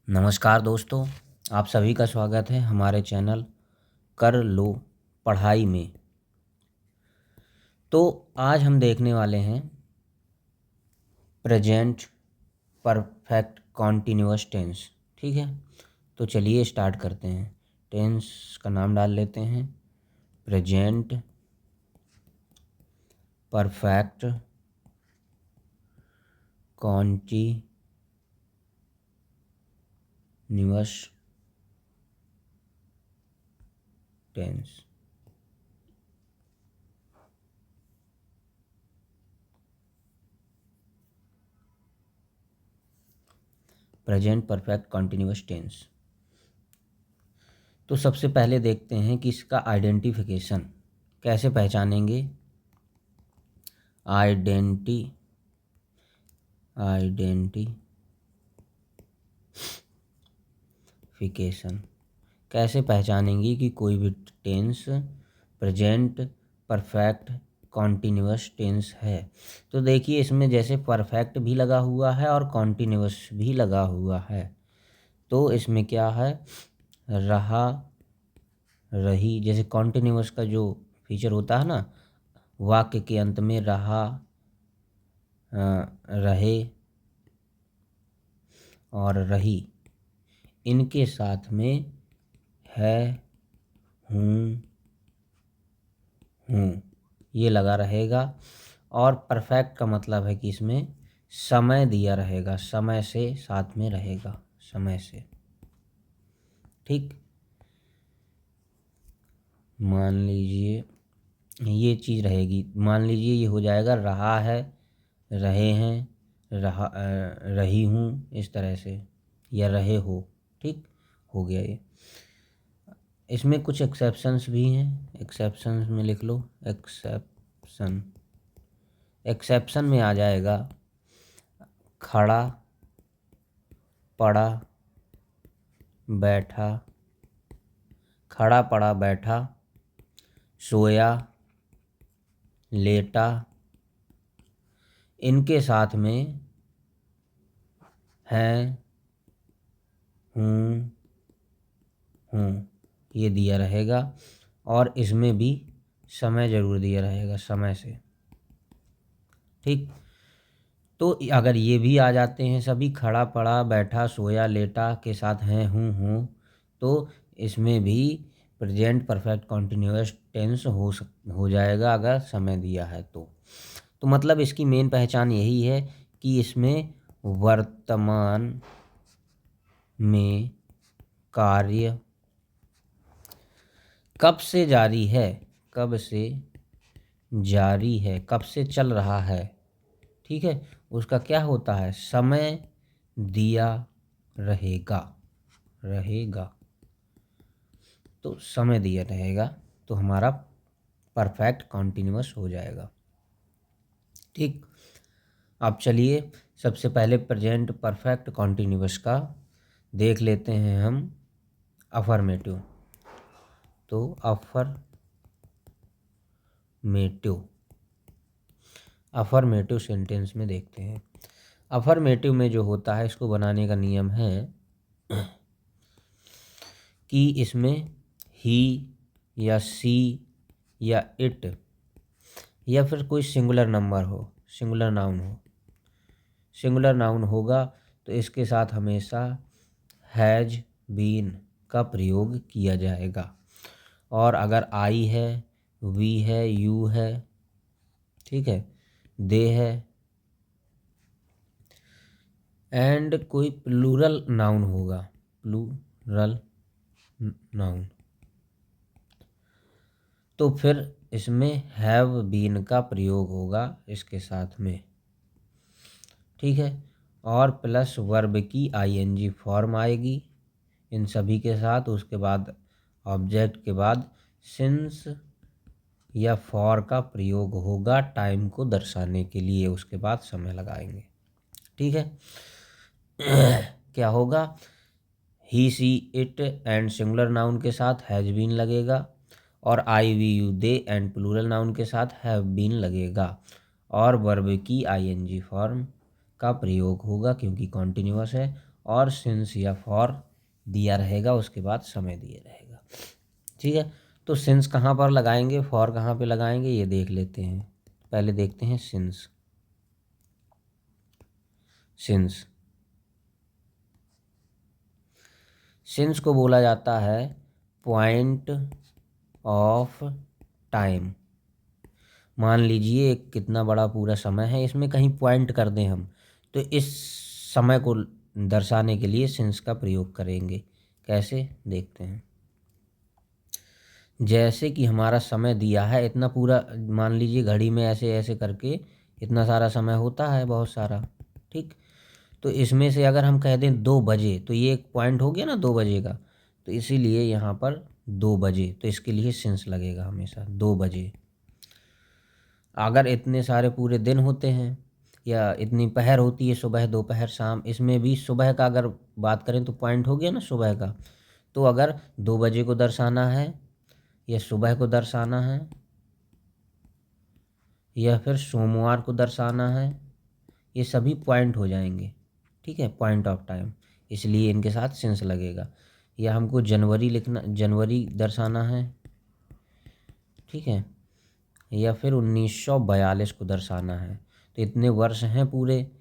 नमस्कार दोस्तों, आप सभी का स्वागत है हमारे चैनल कर लो पढ़ाई में। तो आज हम देखने वाले हैं प्रेजेंट परफेक्ट कॉन्टिन्यूअस टेंस। ठीक है, तो चलिए स्टार्ट करते हैं। टेंस का नाम डाल लेते हैं present perfect continuous tense. Present perfect continuous tense. तो सबसे पहले देखते हैं कि इसका आइडेंटिफिकेशन कैसे पहचानेंगे। आइडेंटिफिकेशन कैसे पहचानेंगे कि कोई भी tense present perfect continuous tense है। तो देखिए, इसमें जैसे परफेक्ट भी लगा हुआ है और कॉन्टिन्यूअस भी लगा हुआ है। तो इसमें क्या है, रहा, रही। जैसे कॉन्टिन्यूअस का जो फीचर होता है ना, वाक्य के अंत में रहा, रहे और रही, इनके साथ में है, हूँ, ये लगा रहेगा। और परफेक्ट का मतलब है कि इसमें समय दिया रहेगा, समय से साथ में रहेगा, समय से। ठीक, मान लीजिए ये चीज़ रहेगी। मान लीजिए ये हो जाएगा रहा है, रहे हैं, रही हूँ, इस तरह से, या रहे हो। ठीक, हो गया ये। इसमें कुछ एक्सेप्शंस भी हैं, एक्सेप्शंस में लिख लो। एक्सेप्शन में आ जाएगा खड़ा, पड़ा, बैठा, खड़ा पड़ा बैठा, सोया, लेटा, इनके साथ में है, हूँ, ये दिया रहेगा। और इसमें भी समय ज़रूर दिया रहेगा, समय से। ठीक, तो अगर ये भी आ जाते हैं सभी, खड़ा पड़ा बैठा सोया लेटा के साथ हैं, हूँ, तो इसमें भी प्रेजेंट परफेक्ट कॉन्टिन्यूअस टेंस हो जाएगा अगर समय दिया है तो मतलब इसकी मेन पहचान यही है कि इसमें वर्तमान में कार्य कब से जारी है, कब से जारी है, कब से चल रहा है। ठीक है, उसका क्या होता है, समय दिया रहेगा, तो समय दिया रहेगा तो हमारा परफेक्ट कॉन्टिन्यूअस हो जाएगा। ठीक, अब चलिए सबसे पहले प्रेजेंट परफेक्ट कॉन्टिन्यूअस का देख लेते हैं हम अफर्मेटिव। तो अफर्मेटिव सेंटेंस में देखते हैं। अफर्मेटिव में जो होता है, इसको बनाने का नियम है कि इसमें ही या सी या इट या फिर कोई सिंगुलर नंबर हो, सिंगुलर नाउन होगा तो इसके साथ हमेशा हैज बीन का प्रयोग किया जाएगा। और अगर आई है, वी है, यू है, ठीक है, दे है, एंड कोई प्लूरल नाउन होगा, प्लूरल नाउन, तो फिर इसमें हैव बीन का प्रयोग होगा इसके साथ में। ठीक है, और प्लस वर्ब की आईएनजी फॉर्म आएगी इन सभी के साथ। उसके बाद ऑब्जेक्ट के बाद सिंस या फॉर का प्रयोग होगा टाइम को दर्शाने के लिए, उसके बाद समय लगाएंगे। ठीक है, क्या होगा, he she it and singular noun के साथ हैज बीन लगेगा, और I we you they and plural noun के साथ हैव बीन लगेगा, और वर्ब की आईएनजी फॉर्म का प्रयोग होगा क्योंकि कॉन्टिन्यूअस है, और सिंस या फॉर दिया रहेगा, उसके बाद समय दिया रहेगा। ठीक है, तो सिंस कहाँ पर लगाएंगे, फॉर कहाँ पे लगाएंगे, ये देख लेते हैं। पहले देखते हैं सिंस। सिंस को बोला जाता है पॉइंट ऑफ टाइम। मान लीजिए एक कितना बड़ा पूरा समय है, इसमें कहीं पॉइंट कर दें हम, तो इस समय को दर्शाने के लिए सिंस का प्रयोग करेंगे। कैसे, देखते हैं। जैसे कि हमारा समय दिया है इतना पूरा, मान लीजिए घड़ी में ऐसे ऐसे करके इतना सारा समय होता है, बहुत सारा। ठीक, तो इसमें से अगर हम कह दें 2 बजे, तो ये एक पॉइंट हो गया ना 2 बजे का, तो इसीलिए यहाँ पर 2 बजे, तो इसके लिए सिंस लगेगा हमेशा 2 बजे। अगर इतने सारे पूरे दिन होते हैं या इतनी पहर होती है, सुबह दोपहर शाम, इसमें भी सुबह का अगर बात करें तो पॉइंट हो गया ना सुबह का। तो अगर 2 बजे को दर्शाना है या सुबह को दर्शाना है या फिर सोमवार को दर्शाना है, ये सभी पॉइंट हो जाएंगे। ठीक है, पॉइंट ऑफ टाइम, इसलिए इनके साथ सिंस लगेगा। या हमको जनवरी लिखना, जनवरी दर्शाना है, ठीक है, या फिर 1942 को दर्शाना है, तो इतने वर्ष हैं पूरे,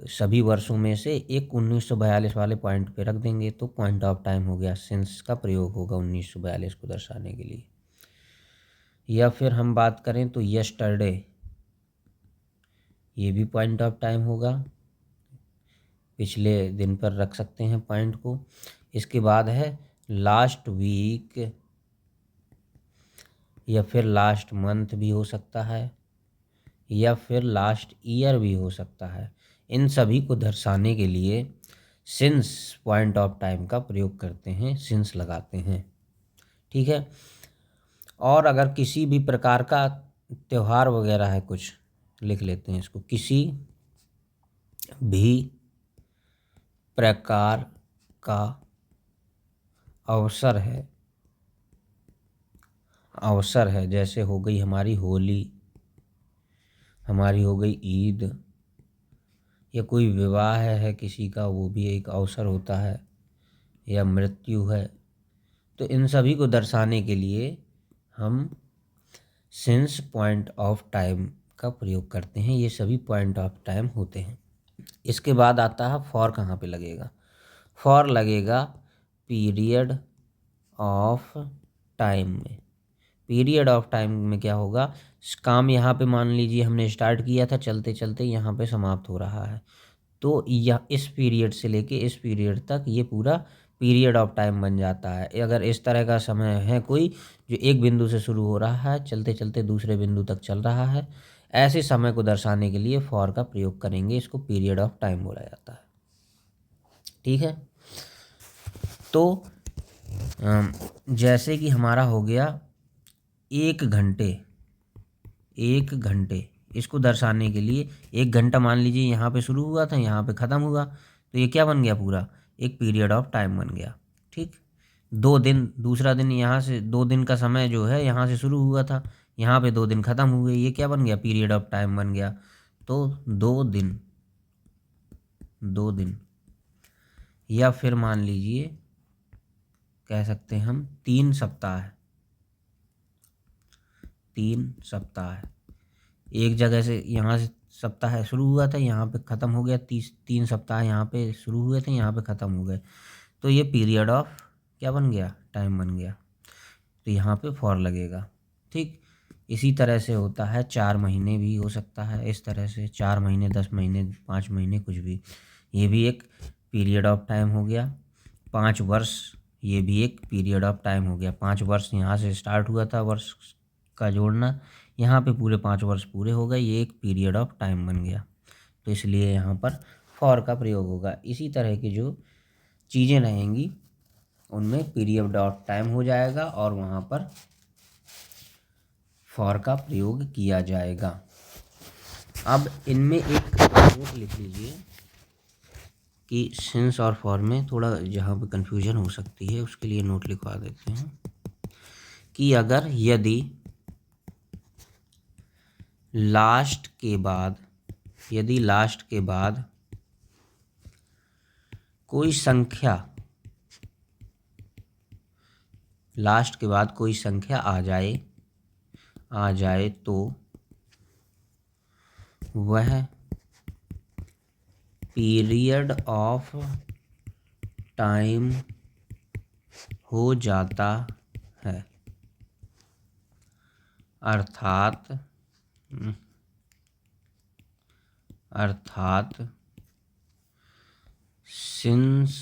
सभी वर्षों में से एक 1942 वाले पॉइंट पे रख देंगे, तो पॉइंट ऑफ टाइम हो गया, सिंस का प्रयोग होगा 1942 को दर्शाने के लिए। या फिर हम बात करें तो यस्टरडे, ये भी पॉइंट ऑफ टाइम होगा, पिछले दिन पर रख सकते हैं पॉइंट को। इसके बाद है लास्ट वीक, या फिर लास्ट मंथ भी हो सकता है, या फिर लास्ट ईयर भी हो सकता है। इन सभी को दर्शाने के लिए सिंस पॉइंट ऑफ टाइम का प्रयोग करते हैं, सिंस लगाते हैं। ठीक है, और अगर किसी भी प्रकार का त्यौहार वगैरह है, कुछ लिख लेते हैं इसको, किसी भी प्रकार का अवसर है, जैसे हो गई हमारी होली, हमारी हो गई ईद, या कोई विवाह है किसी का, वो भी एक अवसर होता है, या मृत्यु है, तो इन सभी को दर्शाने के लिए हम सिंस पॉइंट ऑफ टाइम का प्रयोग करते हैं। ये सभी पॉइंट ऑफ टाइम होते हैं। इसके बाद आता है फॉर। कहाँ पे लगेगा, फॉर लगेगा पीरियड ऑफ टाइम में। पीरियड ऑफ टाइम में क्या होगा, काम यहाँ पे मान लीजिए हमने स्टार्ट किया था, चलते चलते यहाँ पे समाप्त हो रहा है, तो यह इस पीरियड से लेके इस पीरियड तक ये पूरा पीरियड ऑफ टाइम बन जाता है। अगर इस तरह का समय है कोई, जो एक बिंदु से शुरू हो रहा है, चलते चलते दूसरे बिंदु तक चल रहा है, ऐसे समय को दर्शाने के लिए फॉर का प्रयोग करेंगे, इसको पीरियड ऑफ टाइम बोला जाता है। ठीक है, तो जैसे कि हमारा हो गया 1 घंटे, 1 घंटे, इसको दर्शाने के लिए 1 घंटा मान लीजिए यहाँ पे शुरू हुआ था, यहाँ पे ख़त्म हुआ, तो ये क्या बन गया, पूरा एक पीरियड ऑफ टाइम बन गया। ठीक, 2 दिन, दूसरा दिन यहाँ से 2 दिन का समय जो है यहाँ से शुरू हुआ था, यहाँ पे 2 दिन ख़त्म हुए, ये क्या बन गया, पीरियड ऑफ टाइम बन गया। तो 2 दिन, 2 दिन, या फिर मान लीजिए कह सकते हैं हम 3 सप्ताह, 3 सप्ताह, एक जगह से यहाँ से सप्ताह शुरू हुआ था, यहाँ पे ख़त्म हो गया, 3 सप्ताह यहाँ पे शुरू हुए थे, यहाँ पे ख़त्म हो गए, तो ये पीरियड ऑफ क्या बन गया, टाइम बन गया, तो यहाँ पे फॉर लगेगा। ठीक, इसी तरह से होता है 4 महीने भी हो सकता है, इस तरह से 4 महीने, 10 महीने, 5 महीने, कुछ भी, ये भी एक पीरियड ऑफ टाइम हो गया। 5 वर्ष, ये भी एक पीरियड ऑफ टाइम हो गया। 5 वर्ष यहाँ से स्टार्ट हुआ था वर्ष का जोड़ना, यहाँ पे पूरे 5 वर्ष पूरे हो गए, ये एक पीरियड ऑफ टाइम बन गया, तो इसलिए यहाँ पर फॉर का प्रयोग होगा। इसी तरह की जो चीज़ें रहेंगी उनमें पीरियड ऑफ टाइम हो जाएगा और वहाँ पर फॉर का प्रयोग किया जाएगा। अब इनमें एक नोट लिख लीजिए कि सिंस और फॉर में थोड़ा जहाँ पे कन्फ्यूजन हो सकती है, उसके लिए नोट लिखवा देते हैं कि अगर यदि लास्ट के बाद कोई संख्या लास्ट के बाद कोई संख्या आ जाए तो वह पीरियड ऑफ टाइम हो जाता है। अर्थात सिंस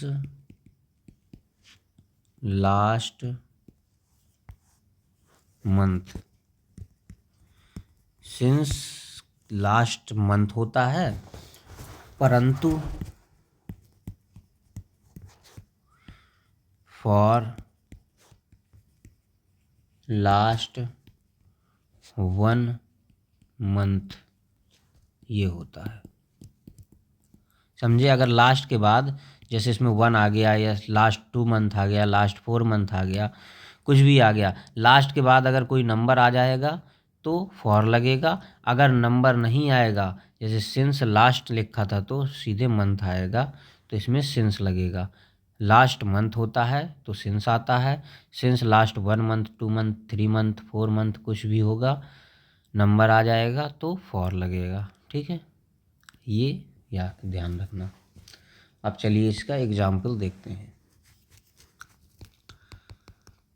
लास्ट मंथ होता है, परंतु फॉर लास्ट 1 मंथ ये होता है। समझे? अगर लास्ट के बाद जैसे इसमें 1 आ गया या लास्ट 2 मंथ आ गया, लास्ट 4 मंथ आ गया, कुछ भी आ गया, लास्ट के बाद अगर कोई नंबर आ जाएगा तो फॉर लगेगा। अगर नंबर नहीं आएगा, जैसे सिंस लास्ट लिखा था तो सीधे मंथ आएगा, तो इसमें सिंस लगेगा। लास्ट मंथ होता है तो सिंस आता है। Since last 1 month, 2 month, 3 month, 4 month कुछ भी होगा, नंबर आ जाएगा तो फॉर लगेगा। ठीक है, ये या ध्यान रखना। अब चलिए इसका एग्जाम्पल देखते हैं।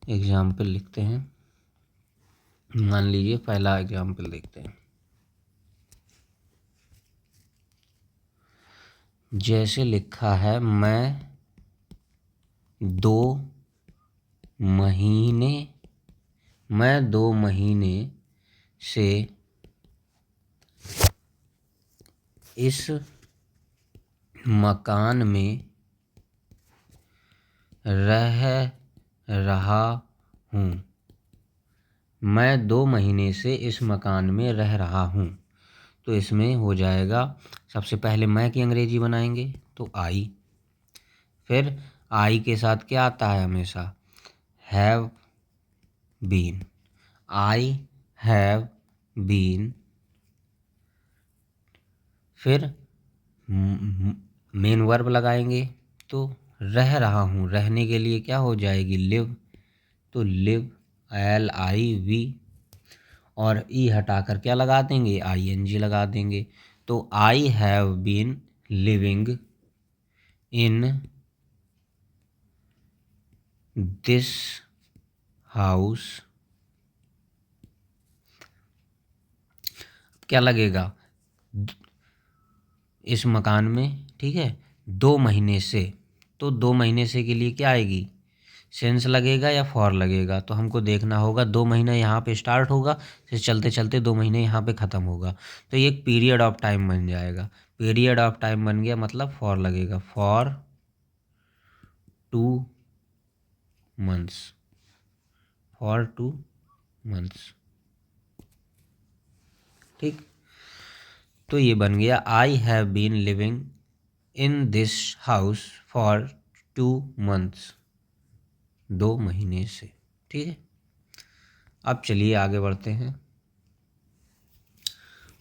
एग्जाम्पल लिखते हैं। मान लीजिए पहला एग्जाम्पल देखते हैं। जैसे लिखा है, मैं 2 महीने से इस मकान में रह रहा हूँ। मैं 2 महीने से इस मकान में रह रहा हूँ। तो इसमें हो जाएगा, सबसे पहले मैं की अंग्रेजी बनाएंगे तो आई, फिर आई के साथ क्या आता है हमेशा, have been. I have been, फिर मेन वर्ब लगाएंगे तो रह रहा हूँ, रहने के लिए क्या हो जाएगी, लिव। तो लिव, LIV, और ई हटाकर क्या लगा देंगे, ING लगा देंगे। तो I have been living in this house, क्या लगेगा, इस मकान में, ठीक है, 2 महीने से। तो 2 महीने से के लिए क्या आएगी, सेंस लगेगा या फॉर लगेगा। तो हमको देखना होगा 2 महीना यहाँ पे स्टार्ट होगा, फिर चलते चलते 2 महीने यहाँ पे ख़त्म होगा, तो ये एक पीरियड ऑफ टाइम बन जाएगा। पीरियड ऑफ टाइम बन गया मतलब फॉर लगेगा, फॉर 2 मंथ्स, फॉर 2 मंथ्स। ठीक, तो ये बन गया, I have been living in this house for 2 months, 2 महीने से। ठीक है, अब चलिए आगे बढ़ते हैं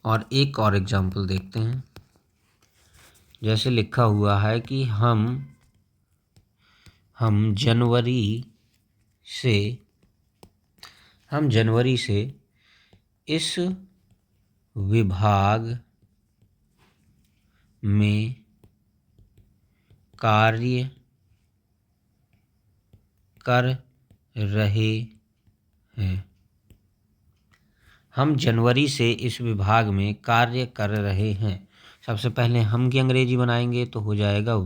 और एक और एग्जाम्पल देखते हैं। जैसे लिखा हुआ है कि हम जनवरी से इस विभाग में कार्य कर रहे हैं। हम जनवरी से इस विभाग में कार्य कर रहे हैं। सबसे पहले हम की अंग्रेजी बनाएंगे तो हो जाएगा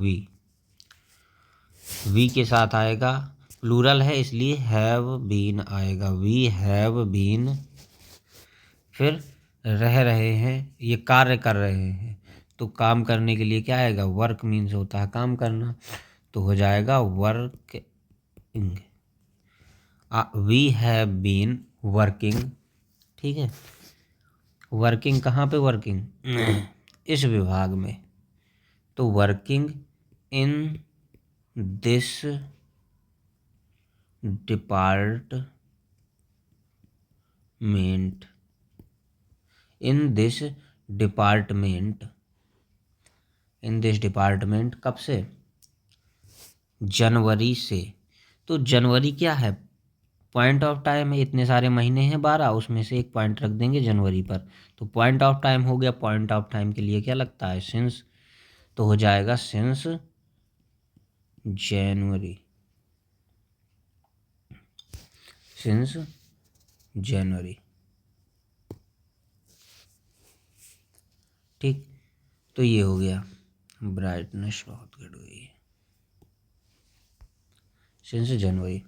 वी के साथ आएगा, प्लूरल है इसलिए हैव बीन आएगा, वी हैव बीन। फिर रह रहे हैं, ये कार्य कर रहे हैं, तो काम करने के लिए क्या आएगा, वर्क मीन्स होता है काम करना, तो हो जाएगा working. We have been working. ठीक है, वर्किंग कहाँ पे, वर्किंग इस विभाग में, तो working in this department, in this department कब से, जनवरी से, तो जनवरी क्या है, पॉइंट ऑफ टाइम है, इतने सारे महीने हैं 12, उसमें से एक पॉइंट रख देंगे जनवरी पर, तो पॉइंट ऑफ टाइम हो गया। पॉइंट ऑफ टाइम के लिए क्या लगता है, सिंस, तो हो जाएगा सिंस जनवरी, सिंस जनवरी। ठीक, तो ये हो गया, ब्राइटनेस बहुत घट गई है, सिंस जनवरी।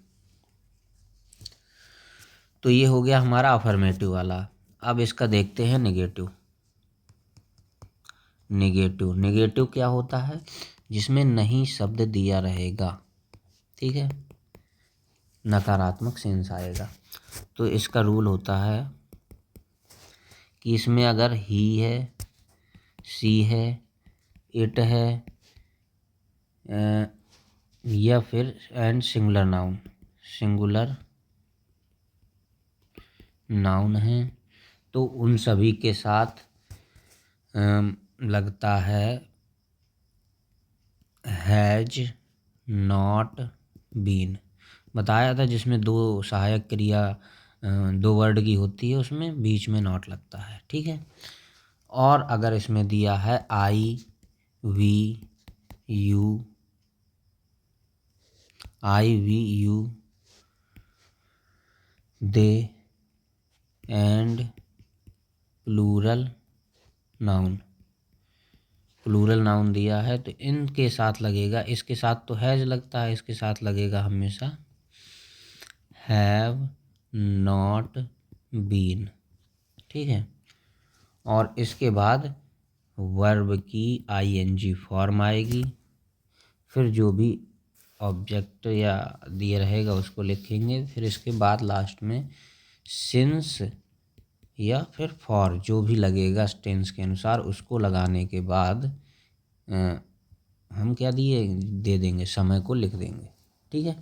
तो ये हो गया हमारा अफर्मेटिव वाला। अब इसका देखते हैं नेगेटिव। नेगेटिव, नेगेटिव क्या होता है, जिसमें नहीं शब्द दिया रहेगा, ठीक है, नकारात्मक सेंस आएगा। तो इसका रूल होता है कि इसमें अगर ही है, सी है, इट है, या फिर and singular noun, singular noun है, तो उन सभी के साथ लगता है हैज नॉट बीन। बताया था जिसमें दो सहायक क्रिया दो वर्ड की होती है, उसमें बीच में नॉट लगता है, ठीक है। और अगर इसमें दिया है I we you, I we you, they and plural noun, plural noun दिया है, तो इनके साथ लगेगा, इसके साथ तो हैज लगता है, इसके साथ लगेगा हमेशा हैव नॉट बीन, ठीक है। और इसके बाद वर्ब की आईएनजी फॉर्म आएगी, फिर जो भी ऑब्जेक्ट या दिया रहेगा उसको लिखेंगे, फिर इसके बाद लास्ट में सिंस या फिर फॉर जो भी लगेगा टेंस के अनुसार, उसको लगाने के बाद हम क्या दिए दे देंगे, समय को लिख देंगे, ठीक है।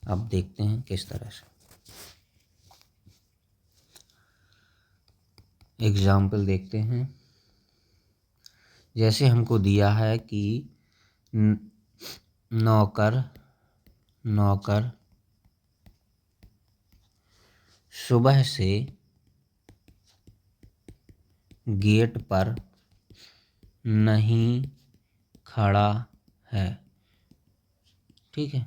अब देखते हैं किस तरह से एग्जाम्पल देखते हैं। जैसे हमको दिया है कि नौकर, नौकर सुबह से गेट पर नहीं खड़ा है, ठीक है।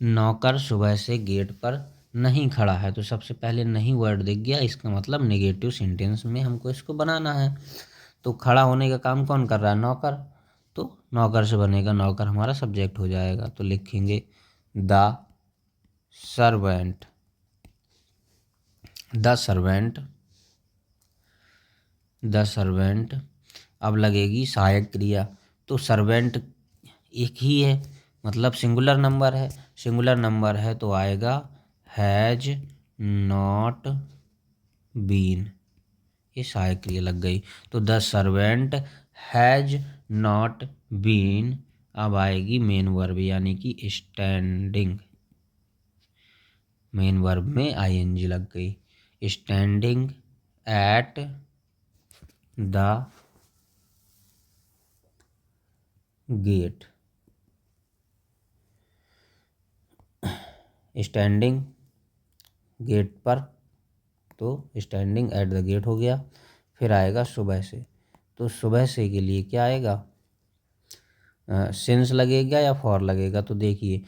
नौकर सुबह से गेट पर नहीं खड़ा है, तो सबसे पहले नहीं वर्ड दिख गया, इसका मतलब नेगेटिव सेंटेंस में हमको इसको बनाना है। तो खड़ा होने का काम कौन कर रहा है, नौकर, तो नौकर से बनेगा, नौकर हमारा सब्जेक्ट हो जाएगा, तो लिखेंगे the servant, the servant, the servant. अब लगेगी सहायक क्रिया, तो सर्वेंट एक ही है, मतलब सिंगुलर नंबर है, सिंगुलर नंबर है तो आएगा हैज नॉट बीन, ये सहायक क्रिया लग गई। तो the servant has not been, अब आएगी मेन वर्ब यानी कि स्टैंडिंग, मेन वर्ब में आईएनजी लग गई, standing at the gate, standing gate पर, तो स्टैंडिंग एट द गेट हो गया। फिर आएगा सुबह से, तो सुबह से के लिए क्या आएगा, सिंस लगेगा या फॉर लगेगा, तो देखिए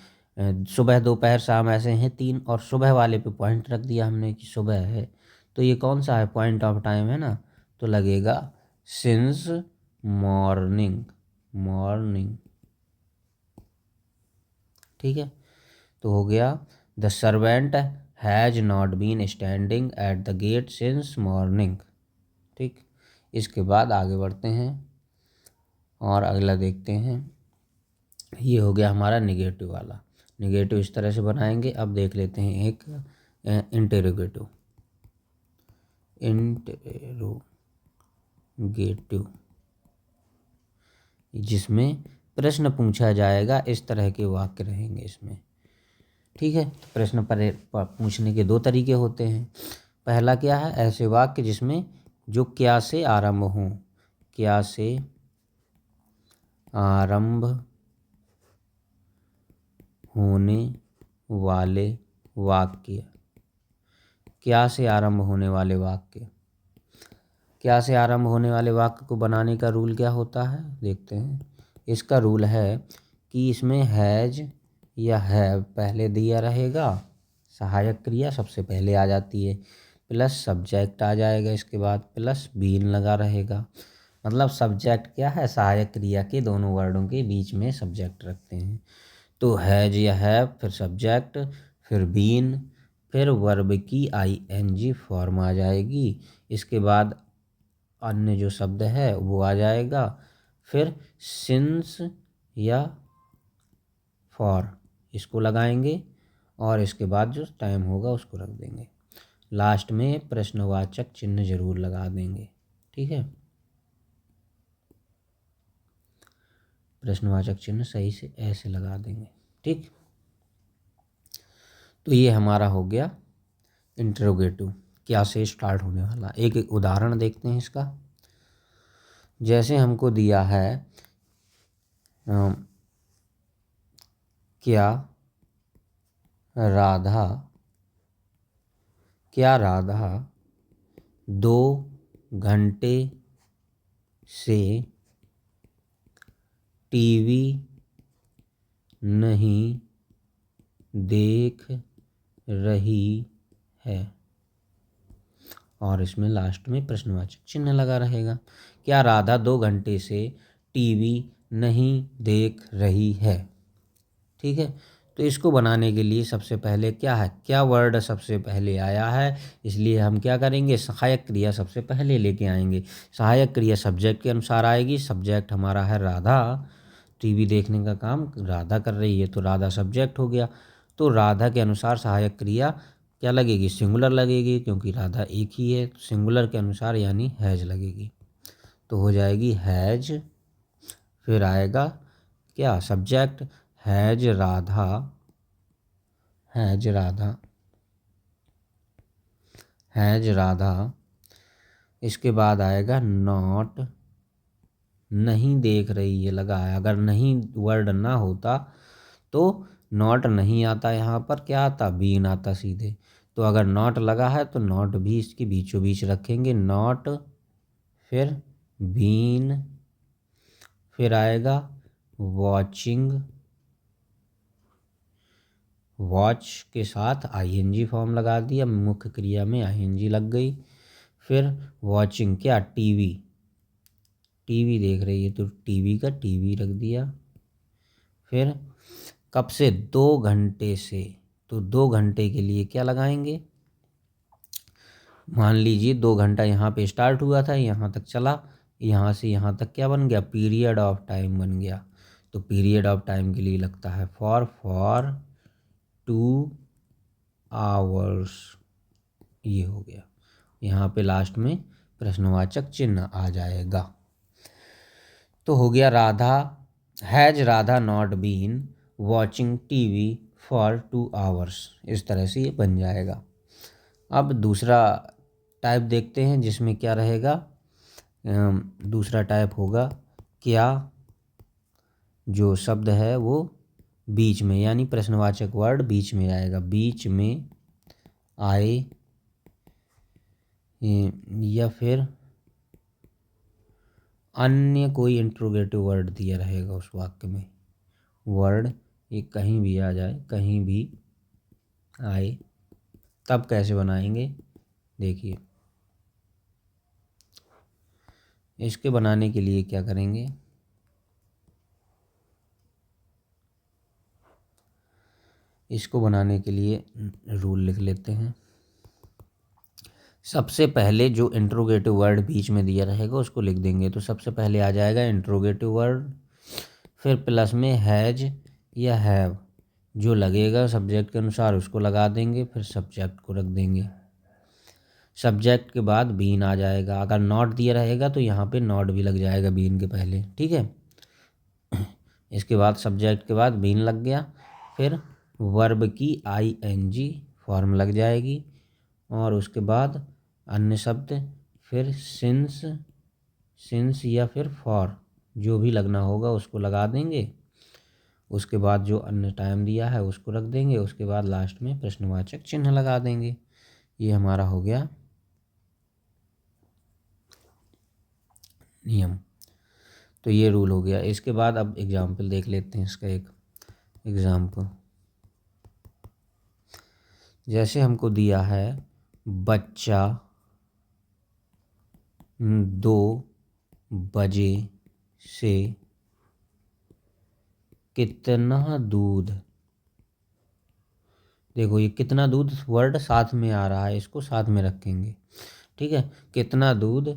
सुबह दोपहर शाम ऐसे हैं तीन, और सुबह वाले पे पॉइंट रख दिया हमने कि सुबह है, तो ये कौन सा है, पॉइंट ऑफ टाइम है ना, तो लगेगा सिंस मॉर्निंग, मॉर्निंग, ठीक है। तो हो गया the servant has not been standing at the gate since morning, ठीक। इसके बाद आगे बढ़ते हैं और अगला देखते हैं। ये हो गया हमारा निगेटिव वाला, निगेटिव इस तरह से बनाएंगे। अब देख लेते हैं एक इंटेरोगेटिव, इंटेरोगेटिव जिसमें प्रश्न पूछा जाएगा, इस तरह के वाक्य रहेंगे इसमें, ठीक है। प्रश्न पर पूछने के दो तरीके होते हैं। पहला क्या है, ऐसे वाक्य जिसमें जो क्या से आरंभ हों, क्या से आरंभ होने वाले वाक्य। क्या से आरंभ होने वाले वाक्य। क्या से आरंभ होने वाले वाक्य को बनाने का रूल क्या होता है, देखते हैं। इसका रूल है कि इसमें हैज या हैव पहले दिया रहेगा, सहायक क्रिया सबसे पहले आ जाती है, प्लस सब्जेक्ट आ जाएगा, इसके बाद प्लस बीन लगा रहेगा। मतलब सब्जेक्ट क्या है, सहायक क्रिया के दोनों वर्डों के बीच में सब्जेक्ट रखते हैं। तो हैज या हैव, फिर सब्जेक्ट, फिर बीन, फिर वर्ब की आईएनजी फॉर्म आ जाएगी। इसके बाद अन्य जो शब्द है वो आ जाएगा, फिर सिंस या फॉर इसको लगाएंगे और इसके बाद जो टाइम होगा उसको रख देंगे। लास्ट में प्रश्नवाचक चिन्ह जरूर लगा देंगे, ठीक है। प्रश्नवाचक चिन्ह सही से ऐसे लगा देंगे, ठीक। तो ये हमारा हो गया इंटरोगेटिव, क्या से स्टार्ट होने वाला। एक उदाहरण देखते हैं इसका। जैसे हमको दिया है क्या राधा, क्या राधा 2 घंटे से टीवी नहीं देख रही है, और इसमें लास्ट में प्रश्नवाचक चिन्ह लगा रहेगा। क्या राधा 2 घंटे से टीवी नहीं देख रही है, ठीक है। तो इसको बनाने के लिए सबसे पहले क्या है, क्या वर्ड सबसे पहले आया है, इसलिए हम क्या करेंगे, सहायक क्रिया सबसे पहले लेके आएंगे। सहायक क्रिया सब्जेक्ट के अनुसार आएगी। सब्जेक्ट हमारा है राधा, टीवी देखने का काम राधा कर रही है, तो राधा सब्जेक्ट हो गया। तो राधा के अनुसार सहायक क्रिया क्या लगेगी, सिंगुलर लगेगी, क्योंकि राधा एक ही है। सिंगुलर के अनुसार यानी हैज लगेगी, तो हो जाएगी हैज। फिर आएगा क्या, subject, has Radha, has Radha, has Radha. इसके बाद आएगा नॉट, नहीं देख रही है लगा है। अगर नहीं वर्ड ना होता तो नॉट नहीं आता, यहाँ पर क्या आता, बीन आता सीधे। तो अगर नॉट लगा है तो नॉट भी इसके बीचों बीच रखेंगे, नॉट, फिर बीन, फिर आएगा वॉचिंग, वॉच के साथ आईएनजी फॉर्म लगा दिया, मुख्य क्रिया में आईएनजी लग गई। फिर वॉचिंग क्या, टीवी, टीवी देख रही है तो टीवी का टीवी रख दिया। फिर कब से, 2 घंटे से, तो 2 घंटे के लिए क्या लगाएंगे, मान लीजिए 2 घंटा यहाँ पे स्टार्ट हुआ था, यहाँ तक चला, यहाँ से यहाँ तक क्या बन गया, पीरियड ऑफ टाइम बन गया। तो पीरियड ऑफ टाइम के लिए लगता है फॉर 2 आवर्स, ये हो गया। यहाँ पे लास्ट में प्रश्नवाचक चिन्ह आ जाएगा। तो हो गया Radha, has Radha not been watching TV for 2 hours, इस तरह से ये बन जाएगा। अब दूसरा टाइप देखते हैं जिसमें क्या रहेगा। दूसरा टाइप होगा क्या जो शब्द है वो बीच में, यानी प्रश्नवाचक वर्ड बीच में आएगा, बीच में आए, या फिर अन्य कोई इंट्रोगेटिव वर्ड दिया रहेगा उस वाक्य में। वर्ड ये कहीं भी आ जाए, कहीं भी आए, तब कैसे बनाएंगे, देखिए। इसके बनाने के लिए क्या करेंगे, इसको बनाने के लिए रूल लिख लेते हैं। सबसे पहले जो इंट्रोगेटिव वर्ड बीच में दिया रहेगा उसको लिख देंगे। तो सबसे पहले आ जाएगा इंट्रोगेटिव वर्ड, फिर प्लस में हैज या हैव जो लगेगा सब्जेक्ट के अनुसार उसको लगा देंगे, फिर सब्जेक्ट को रख देंगे। सब्जेक्ट के बाद बीन आ जाएगा। अगर नॉट दिया रहेगा तो यहाँ पे नॉट भी लग जाएगा बीन के पहले, ठीक है। इसके बाद सब्जेक्ट के बाद बीन लग गया, फिर वर्ब की आईएनजी फॉर्म लग जाएगी, और उसके बाद अन्य शब्द, फिर सिंस या फिर फॉर जो भी लगना होगा उसको लगा देंगे, उसके बाद जो अन्य टाइम दिया है उसको रख देंगे, उसके बाद लास्ट में प्रश्नवाचक चिन्ह लगा देंगे। ये हमारा हो गया नियम। तो ये रूल हो गया। इसके बाद अब एग्जाम्पल देख लेते हैं। इसका एक एग्जाम्पल जैसे हमको दिया है, बच्चा 2 बजे से कितना दूध, देखो ये कितना दूध वर्ड साथ में आ रहा है, इसको साथ में रखेंगे। ठीक है, कितना दूध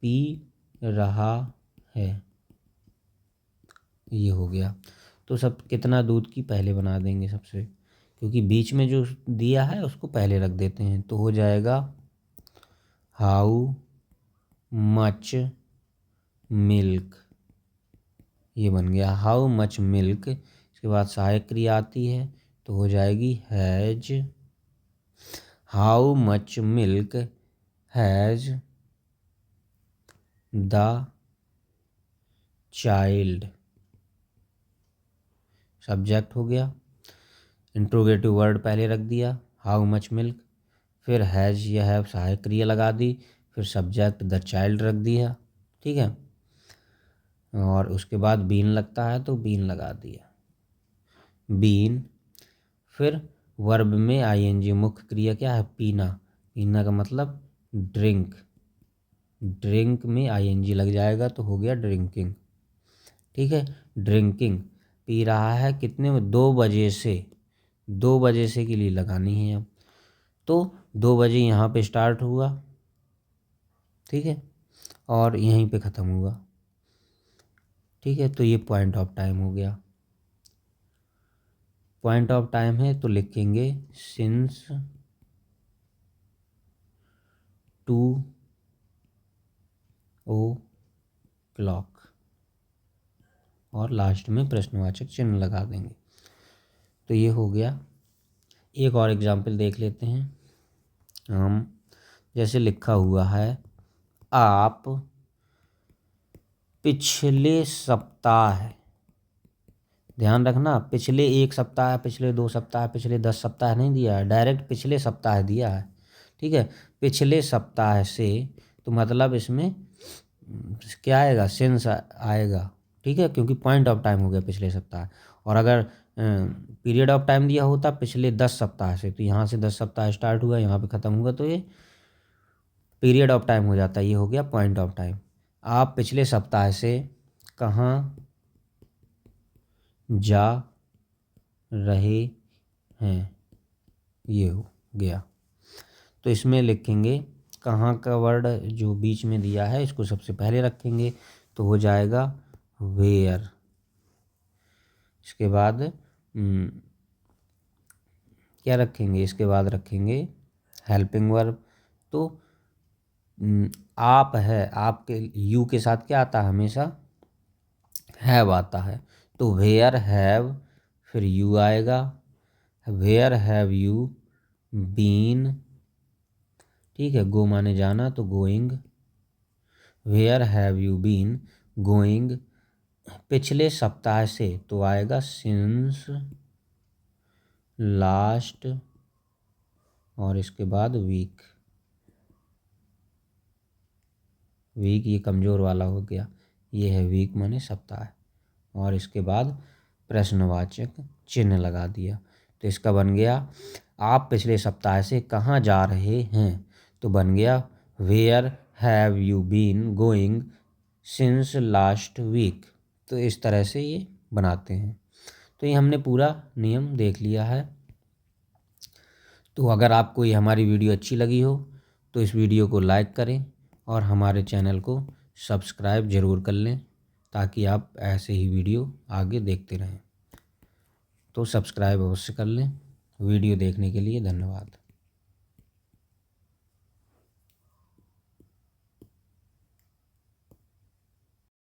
पी रहा है, ये हो गया। तो सब कितना दूध की पहले बना देंगे सबसे, क्योंकि बीच में जो दिया है उसको पहले रख देते हैं। तो हो जाएगा हाउ मच मिल्क, ये बन गया हाउ मच मिल्क। इसके बाद सहायक क्रिया आती है तो हो जाएगी has, how much milk has the child, subject हो गया। इंट्रोगेटिव वर्ड पहले रख दिया हाउ मच मिल्क, फिर हैज या हैव सहायक क्रिया लगा दी, फिर सब्जेक्ट द चाइल्ड रख दिया। ठीक है, और उसके बाद बीन लगता है तो बीन लगा दिया, बीन। फिर वर्ब में आईएनजी, मुख्य क्रिया क्या है, पीना। पीना का मतलब ड्रिंक, ड्रिंक में आईएनजी लग जाएगा तो हो गया ड्रिंकिंग। ठीक है, ड्रिंकिंग, पी रहा है कितने में, 2 बजे से, 2 बजे से के लिए लगानी है अब। तो 2 बजे यहाँ पे स्टार्ट हुआ, ठीक है, और यहीं पे ख़त्म हुआ। ठीक है, तो ये पॉइंट ऑफ टाइम हो गया। पॉइंट ऑफ टाइम है तो लिखेंगे सिंस 2 o'clock और लास्ट में प्रश्नवाचक चिन्ह लगा देंगे। तो ये हो गया। एक और एग्जाम्पल देख लेते हैं हम। जैसे लिखा हुआ है, आप पिछले सप्ताह, ध्यान रखना पिछले 1 सप्ताह, पिछले 2 सप्ताह, पिछले 10 सप्ताह नहीं दिया है, डायरेक्ट पिछले सप्ताह दिया है। ठीक है, पिछले सप्ताह से, तो मतलब इसमें क्या आएगा, सिंस आएगा। ठीक है, क्योंकि पॉइंट ऑफ टाइम हो गया पिछले सप्ताह। और अगर पीरियड ऑफ टाइम दिया होता पिछले 10 सप्ताह से, तो यहाँ से 10 सप्ताह स्टार्ट हुआ, यहाँ पे ख़त्म हुआ, तो ये पीरियड ऑफ टाइम हो जाता है। ये हो गया पॉइंट ऑफ टाइम। आप पिछले सप्ताह से कहाँ जा रहे हैं, ये हो गया। तो इसमें लिखेंगे कहाँ का वर्ड जो बीच में दिया है इसको सबसे पहले रखेंगे, तो हो जाएगा वेयर। इसके बाद क्या रखेंगे, इसके बाद रखेंगे हेल्पिंग वर्ब। तो आप है, आपके यू के साथ क्या आता है, हमेशा हैव आता है। तो वेयर हैव, फिर यू आएगा, वेयर हैव यू बीन। ठीक है, गो माने जाना तो going, where have you been going. पिछले सप्ताह से तो आएगा सिंस लास्ट, और इसके बाद वीक, वीक ये कमज़ोर वाला हो गया, ये है वीक माने सप्ताह। और इसके बाद प्रश्नवाचक चिन्ह लगा दिया। तो इसका बन गया, आप पिछले सप्ताह से कहाँ जा रहे हैं, तो बन गया where have you been going since last week. तो इस तरह से ये बनाते हैं। तो ये हमने पूरा नियम देख लिया है। तो अगर आपको ये हमारी वीडियो अच्छी लगी हो तो इस वीडियो को लाइक करें और हमारे चैनल को सब्सक्राइब ज़रूर कर लें, ताकि आप ऐसे ही वीडियो आगे देखते रहें। तो सब्सक्राइब अवश्य कर लें। वीडियो देखने के लिए धन्यवाद।